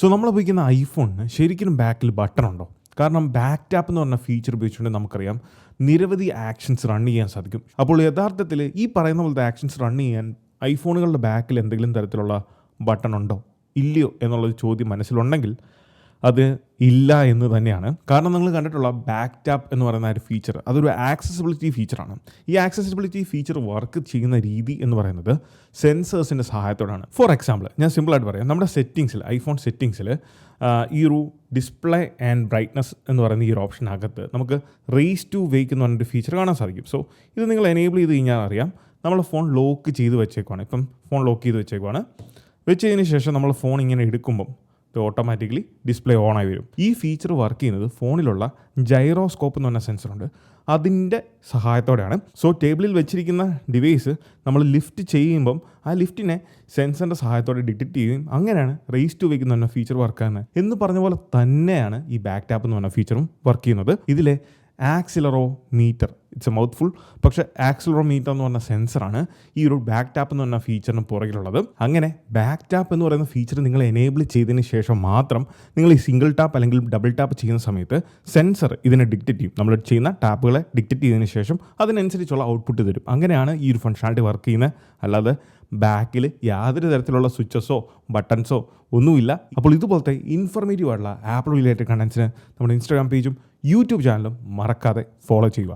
So നമ്മൾ ഉപയോഗിക്കുന്ന ഐഫോണിന് ശരിക്കും ബാക്കിൽ ബട്ടൺ ഉണ്ടോ? കാരണം ബാക്ക് ടാപ്പ് എന്ന് പറഞ്ഞ ഫീച്ചർ ഉപയോഗിച്ചുകൊണ്ട് നമുക്കറിയാം നിരവധി ആക്ഷൻസ് റൺ ചെയ്യാൻ സാധിക്കും. അപ്പോൾ യഥാർത്ഥത്തിൽ ഈ പറയുന്ന പോലത്തെ ആക്ഷൻസ് റൺ ചെയ്യാൻ ഐഫോണുകളുടെ ബാക്കിൽ എന്തെങ്കിലും തരത്തിലുള്ള ബട്ടൺ ഉണ്ടോ ഇല്ലയോ എന്നുള്ളൊരു ചോദ്യം മനസ്സിലുണ്ടെങ്കിൽ അത് ഇല്ല എന്ന് തന്നെയാണ്. കാരണം നിങ്ങൾ കണ്ടിട്ടുള്ള ബാക്ക് ടാപ്പ് എന്ന് പറയുന്ന ഒരു ഫീച്ചർ അതൊരു ആക്സസിബിലിറ്റി ഫീച്ചറാണ്. ഈ ആക്സസിബിലിറ്റി ഫീച്ചർ വർക്ക് ചെയ്യുന്ന രീതി എന്ന് പറയുന്നത് സെൻസേഴ്സിൻ്റെ സഹായത്തോടാണ്. ഫോർ എക്സാമ്പിൾ ഞാൻ സിമ്പിളായിട്ട് പറയാം, നമ്മുടെ സെറ്റിങ്സിൽ ഐഫോൺ സെറ്റിങ്സിൽ ഈ ഒരു ഡിസ്പ്ലേ ആൻഡ് ബ്രൈറ്റ്നസ് എന്ന് പറയുന്ന ഈ ഒരു ഓപ്ഷനകത്ത് നമുക്ക് റേസ് ടു വേക്ക് എന്ന് പറഞ്ഞൊരു ഫീച്ചർ കാണാൻ സാധിക്കും. സോ ഇത് നിങ്ങൾ എനേബിൾ ചെയ്ത് കഴിഞ്ഞാൽ അറിയാം നമ്മൾ ഫോൺ ലോക്ക് ചെയ്ത് വെച്ചേക്കുവാണ്. ഇപ്പം ഫോൺ ലോക്ക് ചെയ്ത് വെച്ചേക്കുവാണ്. വെച്ചതിന് ശേഷം നമ്മൾ ഫോൺ ഇങ്ങനെ എടുക്കുമ്പം ഇത് ഓട്ടോമാറ്റിക്കലി ഡിസ്പ്ലേ ഓൺ ആയി വരും. ഈ ഫീച്ചർ വർക്ക് ചെയ്യുന്നത് ഫോണിലുള്ള ജൈറോസ്കോപ്പ് എന്ന് പറഞ്ഞ സെൻസറുണ്ട്, അതിൻ്റെ സഹായത്തോടെയാണ്. സോ ടേബിളിൽ വെച്ചിരിക്കുന്ന ഡിവൈസ് നമ്മൾ ലിഫ്റ്റ് ചെയ്യുമ്പം ആ ലിഫ്റ്റിനെ സെൻസറിൻ്റെ സഹായത്തോടെ ഡിറ്റക്ട് ചെയ്യുകയും അങ്ങനെയാണ് റേസ് ടു വെക്ക് എന്ന് പറഞ്ഞ ഫീച്ചർ വർക്ക് ആകുന്നത്. എന്ന് പറഞ്ഞ പോലെ തന്നെയാണ് ഈ ബാക്ക് ടാപ്പ് എന്ന് പറഞ്ഞ ഫീച്ചറും വർക്ക് ചെയ്യുന്നത്. ഇതിലെ accelerometer, it's A mouth full, പക്ഷേ ആക്സിലറോമീറ്റർ എന്ന് പറഞ്ഞ സെൻസറാണ് ഈ ഒരു ബാക്ക് ടാപ്പ് എന്ന് പറഞ്ഞ ഫീച്ചറിന് പുറകിലുള്ളത്. അങ്ങനെ ബാക്ക് ടാപ്പ് എന്ന് പറയുന്ന ഫീച്ചർ നിങ്ങൾ എനേബിൾ ചെയ്തതിന് ശേഷം മാത്രം നിങ്ങൾ ഈ സിംഗിൾ ടാപ്പ് അല്ലെങ്കിൽ ഡബിൾ ടാപ്പ് ചെയ്യുന്ന സമയത്ത് സെൻസർ ഇതിനെ ഡിക്റ്റേറ്റ് ചെയ്യും. നമ്മൾ ചെയ്യുന്ന ടാപ്പുകളെ ഡിക്റ്റേറ്റ് ചെയ്തതിന് ശേഷം അതിനനുസരിച്ചുള്ള ഔട്ട്പുട്ട് തരും. അങ്ങനെയാണ് ഈ ഒരു ഫങ്ഷനാലിറ്റി വർക്ക് ചെയ്യുന്നത്. അല്ലാതെ ബാക്കിൽ യാതൊരു തരത്തിലുള്ള സ്വിച്ചസോ ബട്ടൺസോ ഒന്നുമില്ല. അപ്പോൾ ഇതുപോലത്തെ ഇൻഫോർമേറ്റീവ് ആയിട്ടുള്ള ആപ്പിൾ റിലേറ്റഡ് കണ്ടൻസിന് നമ്മുടെ ഇൻസ്റ്റാഗ്രാം പേജും യൂട്യൂബ് ചാനലും മറക്കാതെ ഫോളോ ചെയ്യുക.